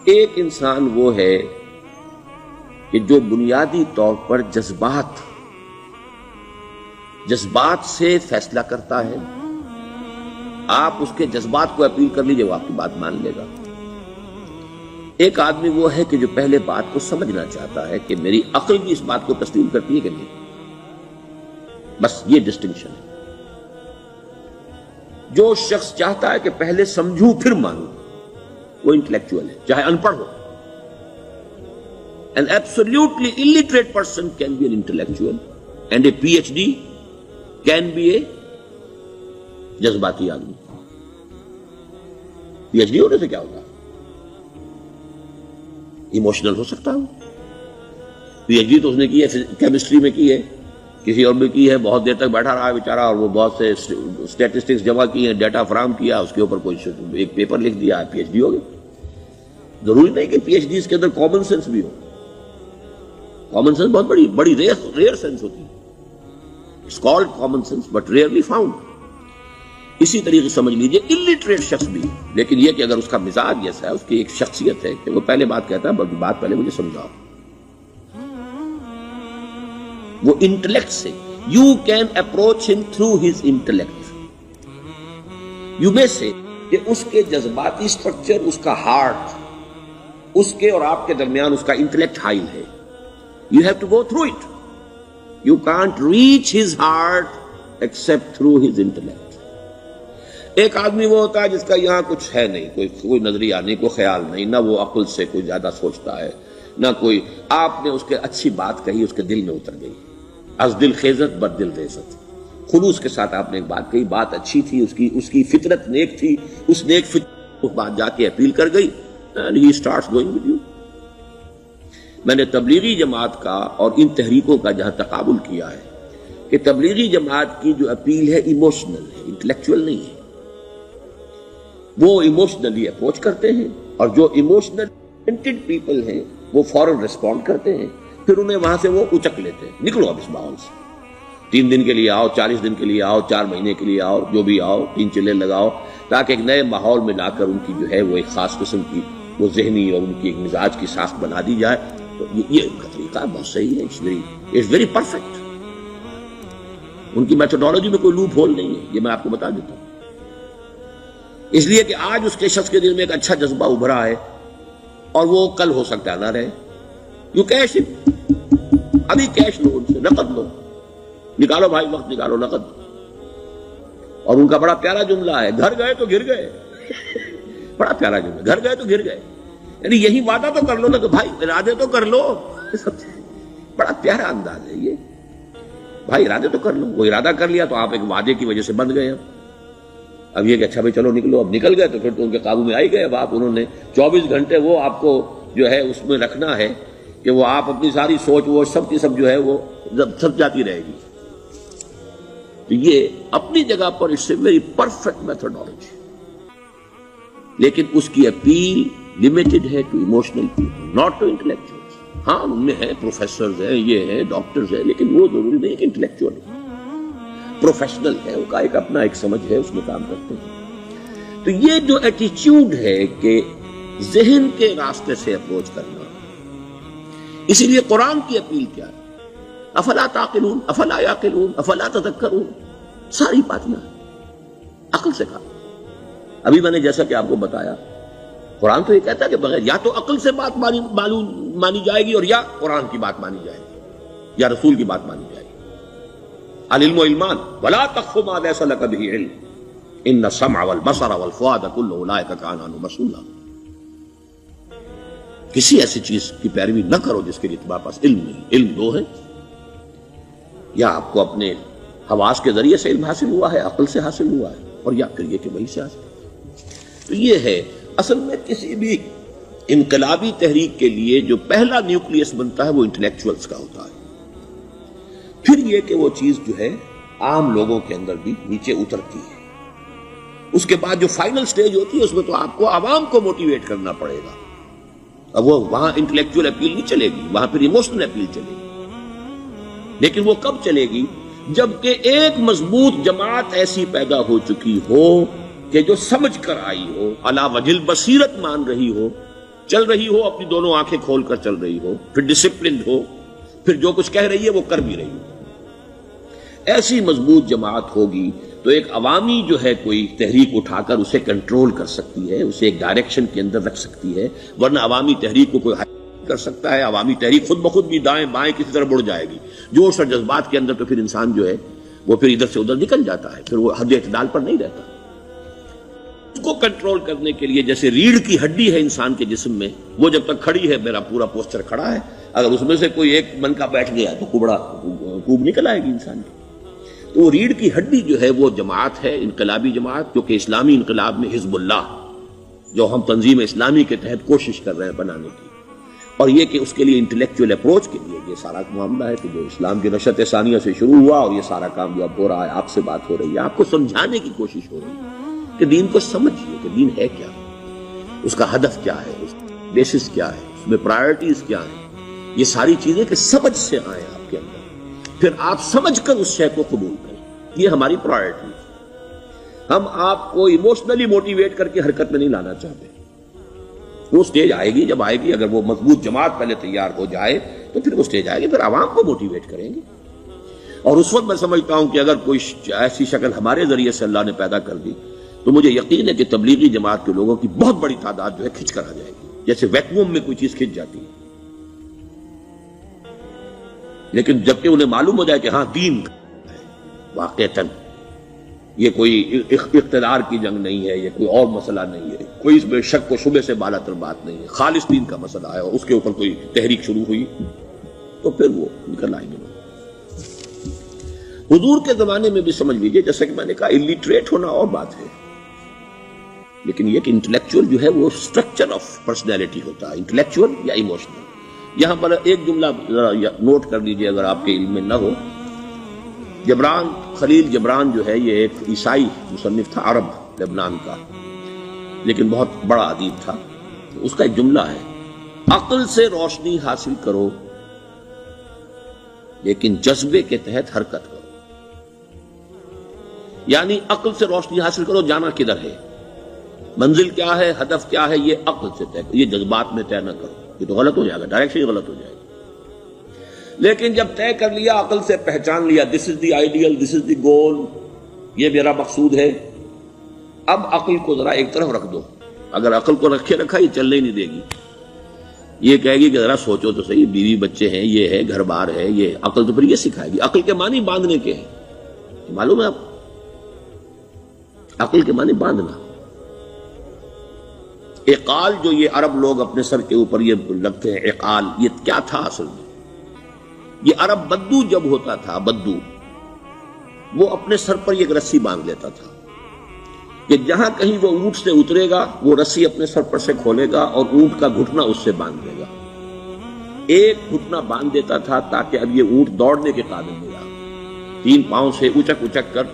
ایک انسان وہ ہے کہ جو بنیادی طور پر جذبات سے فیصلہ کرتا ہے. آپ اس کے جذبات کو اپیل کر لیجئے، وہ آپ کی بات مان لے گا. ایک آدمی وہ ہے کہ جو پہلے بات کو سمجھنا چاہتا ہے کہ میری عقل بھی اس بات کو تسلیم کرتی ہے کہ نہیں. بس یہ ڈسٹنکشن ہے. جو شخص چاہتا ہے کہ پہلے سمجھوں پھر مانوں، وہ انٹلیکچوئل ہے، چاہے ان پڑھ ہو. An absolutely illiterate person can be an intellectual and a PhD can be a جذباتی آدمی. PhD ہونے سے کیا ہوگا؟ ایموشنل ہو سکتا ہوں. PhD تو اس نے کی ہے کیمسٹری میں کی ہے، کسی اور میں کی ہے، بہت دیر تک بیٹھا رہا ہے بیچارہ، اور وہ بہت سے اسٹیٹسٹکس جمع کی ہیں، ڈیٹا فراہم کیا، اس کے اوپر کوئی ایک پیپر لکھ دیا، PhD ہو گئی. ضروری نہیں کہ PhD کے اندر کامن سینس بھی ہو. کامن سینس بہت بڑی ریئر سینس ہوتی ہے. It's called common sense but rarely found. اسی طریقے سمجھ لیجئے الٹریٹ شخص بھی، لیکن یہ کہ اگر اس کا مزاج جیسا ہے، اس کی ایک شخصیت ہے کہ وہ پہلے بات کہتا ہے، بات پہلے مجھے سمجھاؤ. وہ انٹلیکٹ سے یو کین اپروچ ہم تھرو ہز انٹلیکٹ. یو میں سے کہ اس کے جذباتی اسٹرکچر، اس کا ہارٹ، اس کے اور آپ کے درمیان اس کا انٹلیکٹ حائل ہے. You have to go through it. You can't reach his heart except through his intellect. ایک آدمی وہ ہوتا ہے جس کا یہاں کچھ ہے نہیں، کوئی نظریہ نہیں، کوئی خیال نہیں، نہ وہ عقل سے کوئی زیادہ سوچتا ہے، نہ کوئی. آپ نے اس کے اچھی بات کہی، اس کے دل میں اتر گئی. از دل خیزت بد دل ریزت. خلوص کے ساتھ آپ نے ایک بات کہی، بات اچھی تھی، اس کی فطرت نیک تھی، اس نیک فطرت کو بات جا کے اپیل کر گئی. And he starts going with you. میں نے تبلیغی جماعت کا اور ان تحریکوں کا جہاں تقابل کیا ہے کہ تبلیغی جماعت کی جو اپیل ہے ایموشنل ہے، انٹلیکچوئل نہیں ہے. وہ ایموشنلی اپروچ کرتے ہیں، اور جو ایموشنل پیپل ہیں وہ فوراً ریسپونڈ کرتے ہیں، پھر انہیں وہاں سے وہ اچک لیتے ہیں. نکلو اب اس ماحول سے، 3 دن کے لیے آؤ، 40 دن کے لیے آؤ، 4 مہینے کے لیے آؤ، جو بھی آؤ، 3 چلے لگاؤ، تاکہ ایک نئے ماحول میں لا کر ان کی جو ہے وہ ایک خاص قسم کی وہ ذہنی اور ان کی ایک مزاج کی ساخت بنا دی جائے. تو یہ ان کا طریقہ بہت صحیح ہے. It's very perfect. ان کی میتھڈالوجی میں کوئی لوپ ہول نہیں ہے، یہ میں آپ کو بتا دیتا ہوں. اس لیے کہ آج اس کے شخص کے دل میں ایک اچھا جذبہ ابھرا ہے، اور وہ کل ہو سکتا ہے نہ رہے. You cash it. ابھی کیش لو، ان سے نقد لو، نکالو بھائی، وقت نکالو، نقد. اور ان کا بڑا پیارا جملہ ہے، گھر گئے تو گر گئے. بڑا پیارا جملہ، گھر گئے تو گر گئے. یعنی یہی وعدہ تو کر لو نا کہ بھائی ارادے تو کر لو. بڑا پیارا انداز ہے یہ. بھائی ارادے تو کر لو. وہ ارادہ کر لیا تو آپ ایک وعدے کی وجہ سے بند گئے. اب یہ کہ اچھا بھائی چلو نکلو. اب نکل گئے تو پھر تو ان کے قابو میں آئی گئے. اب آپ انہوں نے 24 گھنٹے وہ آپ کو جو ہے اس میں رکھنا ہے کہ وہ آپ اپنی ساری سوچ وہ سب کی سب جو ہے وہ سب جاتی رہے گی. تو یہ اپنی جگہ پر it's a very perfect methodology, لیکن اس کی اپیل لمیٹڈ ہے to emotional people, not to intellectuals. ہاں ان میں ہیں پروفیسرز ہیں، یہ ہیں ڈاکٹرز ہیں، لیکن وہ ضروری نہیں کہ انٹلیکچوئل ہے. پروفیشنل ہے، ان کا ایک اپنا ایک سمجھ ہے، اس میں کام کرتے ہیں. تو یہ جو ایٹیچیوڈ ہے کہ ذہن کے راستے سے اپروچ کرنا، اسی لیے قرآن کی اپیل کیا ہے؟ افلا تعقلون، افلا یعقلون، افلا تذکرون. ساری باتیں عقل سے کہا. ابھی میں نے جیسا کہ آپ کو بتایا، قرآن تو یہ کہتا ہے کہ بغیر یا تو عقل سے بات مانی جائے گی، اور یا قرآن کی بات مانی جائے گی، یا رسول کی بات مانی جائے گی. العلم علمان ولا تخف ما ليس لك به علم ان السمع والبصر والفؤاد كل اولئك كان عنه مسؤولا. کسی ایسی چیز کی پیروی نہ کرو جس کے لیے تمہارے پاس علم نہیں. علم دو ہے، یا آپ کو اپنے حواس کے ذریعے سے علم حاصل ہوا ہے، عقل سے حاصل ہوا ہے، اور یا پھر یہ کہ وہی سے حاصل. تو یہ ہے اصل میں کسی بھی انقلابی تحریک کے لیے جو پہلا نیوکلیس بنتا ہے وہ انٹلیکچوئلز کا ہوتا ہے. پھر یہ کہ وہ چیز جو ہے عام لوگوں کے اندر بھی نیچے اترتی ہے. اس کے بعد جو فائنل سٹیج ہوتی ہے اس میں تو آپ کو عوام کو موٹیویٹ کرنا پڑے گا. اب وہ وہاں انٹلیکچوئل اپیل نہیں چلے گی، وہاں پھر ایموشنل اپیل چلے گی. لیکن وہ کب چلے گی؟ جبکہ ایک مضبوط جماعت ایسی پیدا ہو چکی ہو کہ جو سمجھ کر آئی ہو، علی وجہ البصیرت مان رہی ہو چل رہی ہو اپنی دونوں آنکھیں کھول کر چل رہی ہو، پھر ڈسپلنڈ ہو، پھر جو کچھ کہہ رہی ہے وہ کر بھی رہی ہو. ایسی مضبوط جماعت ہوگی تو ایک عوامی جو ہے کوئی تحریک اٹھا کر اسے کنٹرول کر سکتی ہے، اسے ایک ڈائریکشن کے اندر رکھ سکتی ہے. ورنہ عوامی تحریک کو کوئی کر سکتا ہے؟ عوامی تحریک خود بخود بھی دائیں بائیں کسی طرح بڑھ جائے گی. جوش اور جذبات کے اندر تو پھر انسان جو ہے وہ پھر ادھر سے ادھر نکل جاتا ہے، پھر وہ حد اعتدال پر نہیں رہتا. اس کو کنٹرول کرنے کے لیے جیسے ریڑھ کی ہڈی ہے انسان کے جسم میں، وہ جب تک کھڑی ہے میرا پورا پوسچر کھڑا ہے، اگر اس میں سے کوئی ایک منکا بیٹھ گیا تو کوب نکل آئے گی انسان کی. تو وہ ریڑھ کی ہڈی جو ہے وہ جماعت ہے، انقلابی جماعت، کیونکہ اسلامی انقلاب میں حزب اللہ جو ہم تنظیم اسلامی کے تحت کوشش کر رہے ہیں بنانے کی، اور یہ کہ اس کے لیے انٹلیکچوئل اپروچ کے لیے یہ سارا معاملہ ہے کہ جو اسلام کی نشأت ثانیہ سے شروع ہوا اور یہ سارا کام جو اب ہو رہا ہے، آپ سے بات ہو رہی ہے، آپ کو سمجھانے کی کوشش ہو رہی ہے کہ دین کو سمجھیے کہ دین ہے کیا، اس کا ہدف کیا ہے، اس کا بیسس کیا ہے، اس میں پرائرٹیز کیا ہیں. یہ ساری چیزیں کہ سمجھ سے آئیں آپ کے اندر، پھر آپ سمجھ کر اس شے کو قبول کریں. یہ ہماری پرائرٹی ہے. ہم آپ کو ایموشنلی موٹیویٹ کر کے حرکت میں نہیں لانا چاہتے. وہ سٹیج آئے گی، جب آئے گی اگر وہ مضبوط جماعت پہلے تیار ہو جائے تو پھر وہ سٹیج آئے گی، پھر عوام کو موٹیویٹ کریں گے. اور اس وقت میں سمجھتا ہوں کہ اگر کوئی ایسی شکل ہمارے ذریعے سے اللہ نے پیدا کر دی تو مجھے یقین ہے کہ تبلیغی جماعت کے لوگوں کی بہت بڑی تعداد جو ہے کھنچ کر آ جائے گی، جیسے ویکیوم میں کوئی چیز کھنچ جاتی ہے. لیکن جبکہ انہیں معلوم ہو جائے کہ ہاں دین واقعتاً یہ کوئی اقتدار کی جنگ نہیں ہے، یہ کوئی اور مسئلہ نہیں ہے، کوئی اس میں شک و شبے سے بالا تر بات نہیں ہے، خالص دین کا مسئلہ ہے اور اس کے اوپر کوئی تحریک شروع ہوئی تو پھر وہ نکل آئیں گے. حضور کے زمانے میں بھی سمجھ لیجئے، جیسا کہ میں نے کہا الٹریٹ ہونا اور بات ہے، لیکن یہ کہ انٹلیکچوئل جو ہے وہ اسٹرکچر آف پرسنالٹی ہوتا ہے، انٹلیکچوئل یا ایموشنل. یہاں پر ایک جملہ ذرا نوٹ کر لیجئے اگر آپ کے علم میں نہ ہو. جبران، خلیل جبران جو ہے یہ ایک عیسائی مصنف تھا عرب لبنان کا، لیکن بہت بڑا ادیب تھا. اس کا ایک جملہ ہے، عقل سے روشنی حاصل کرو لیکن جذبے کے تحت حرکت کرو. یعنی عقل سے روشنی حاصل کرو، جانا کدھر ہے، منزل کیا ہے، ہدف کیا ہے، یہ عقل سے طے کرو، یہ جذبات میں طے نہ کرو، یہ تو غلط ہو جائے گا، ڈائریکشن غلط ہو جائے گا. لیکن جب طے کر لیا، عقل سے پہچان لیا، دس از دی آئیڈیل، دس از دی گول، یہ میرا مقصود ہے، اب عقل کو ذرا ایک طرف رکھ دو. اگر عقل کو رکھا یہ چلنے ہی نہیں دے گی، یہ کہے گی کہ ذرا سوچو تو صحیح، بیوی بچے ہیں، یہ ہے، گھر بار ہے، یہ عقل تو پھر یہ سکھائے گی. عقل کے معنی باندھنے کے ہیں، معلوم ہے آپ، عقل کے معنی باندھنا. اقال جو یہ عرب لوگ اپنے سر کے اوپر یہ لگتے ہیں، اقال یہ کیا تھا اصل میں؟ یہ عرب بدو جب ہوتا تھا، بدو وہ اپنے سر پر ایک رسی باندھ لیتا تھا کہ جہاں کہیں وہ اونٹ سے اترے گا وہ رسی اپنے سر پر سے کھولے گا اور اونٹ کا گھٹنا اس سے باندھ دے گا. ایک گھٹنا باندھ دیتا تھا تاکہ اب یہ اونٹ دوڑنے کے قابل نہیں رہا، 3 پاؤں سے اچک اچک کر،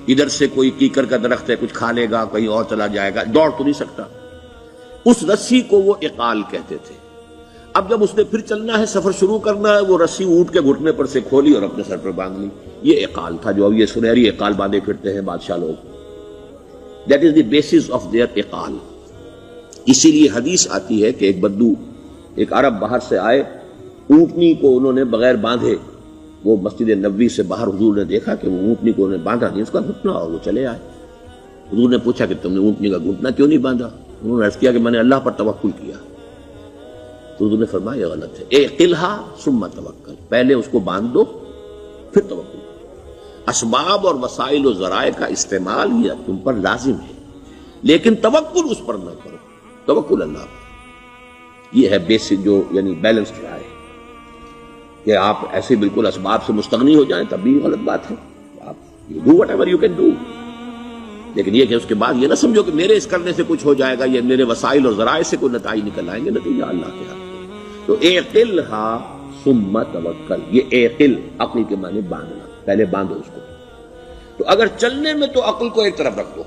ادھر سے کوئی کیکر کا درخت ہے کچھ کھا لے گا، کہیں اور چلا جائے گا، دوڑ تو نہیں سکتا. اس رسی کو وہ اقال کہتے تھے. اب جب اس نے پھر چلنا ہے، سفر شروع کرنا ہے، وہ رسی اونٹ کے گھٹنے پر سے کھولی اور اپنے سر پر باندھ لی. یہ اقال تھا جو اب یہ سنہری اقال باندھے پھرتے ہیں بادشاہ لوگ. That is the basis of their اقال. اسی لیے حدیث آتی ہے کہ ایک بدو، ایک عرب باہر سے آئے، اونٹنی کو انہوں نے بغیر باندھے، وہ مسجد نبوی سے باہر حضور نے دیکھا کہ وہ اونٹنی کو انہوں نے باندھا نہیں، اس کا گھٹنا، اور وہ چلے آئے. حضور نے پوچھا کہ تم نے اونٹنی کا گھٹنا کیوں نہیں باندھا؟ انہوں نے عرض کیا کہ میں نے اللہ پر توکل کیا. تو حضور نے فرمایا یہ غلط ہے، اعقلھا ثم توکل، پہلے اس کو باندھ دو پھر توکل. اسباب اور وسائل و ذرائع کا استعمال یہ تم پر لازم ہے، لیکن توکل اس پر نہ کرو، توکل اللہ پر. یہ ہے بیسک جو یعنی بیلنسڈ رائے کہ آپ ایسے بالکل اسباب سے مستغنی ہو جائیں تب بھی غلط بات ہے. آپ you do what ever you can do, لیکن یہ کہ اس کے بعد یہ نہ سمجھو کہ میرے اس کرنے سے کچھ ہو جائے گا، یہ میرے وسائل اور ذرائع سے کوئی نتائج نکل آئیں گے، نتیجہ اللہ کے ہاتھ. تو اعقلھا ثم توکل، یہ اعقل عقل کے معنی باندھنا، پہلے باندھو اس کو. تو اگر چلنے میں تو عقل کو ایک طرف رکھ دو.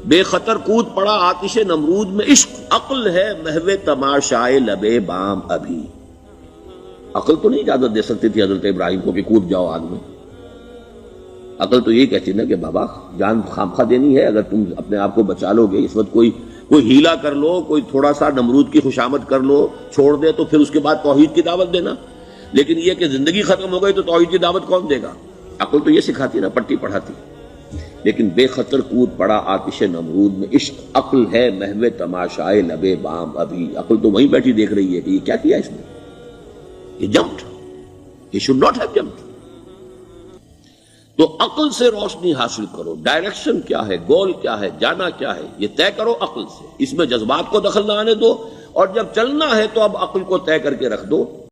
بے خطر کود پڑا آتش نمرود میں عشق، عقل ہے محو تماشائے لبے بام ابھی. عقل تو نہیں اجازت دے سکتی تھی حضرت ابراہیم کو کہ کود جاؤ آگ میں. عقل تو یہی کہتی نا کہ بابا جان خامخواہ دینی ہے، اگر تم اپنے آپ کو بچا لو گے، اس وقت کوئی کوئی ہیلا کر لو، کوئی تھوڑا سا نمرود کی خوشامد کر لو، چھوڑ دے تو پھر اس کے بعد توحید کی دعوت دینا. لیکن یہ کہ زندگی ختم ہو گئی تو توحید کی دعوت کون دے گا؟ عقل تو یہ سکھاتی نا، پٹی پڑھاتی. لیکن بے خطر کود پڑا آتش نمرود میں، عشق عقل ہے محو تماشائے لبے بام ابھی. عقل تو وہیں بیٹھی دیکھ رہی ہے کہ یہ کیا کیا اس نے، یہ جمپڈ، یہ شوڈ ناٹ ہیو جمپڈ. تو عقل سے روشنی حاصل کرو، ڈائریکشن کیا ہے، گول کیا ہے، جانا کیا ہے، یہ طے کرو عقل سے. اس میں جذبات کو دخل نہ آنے دو، اور جب چلنا ہے تو اب عقل کو طے کر کے رکھ دو.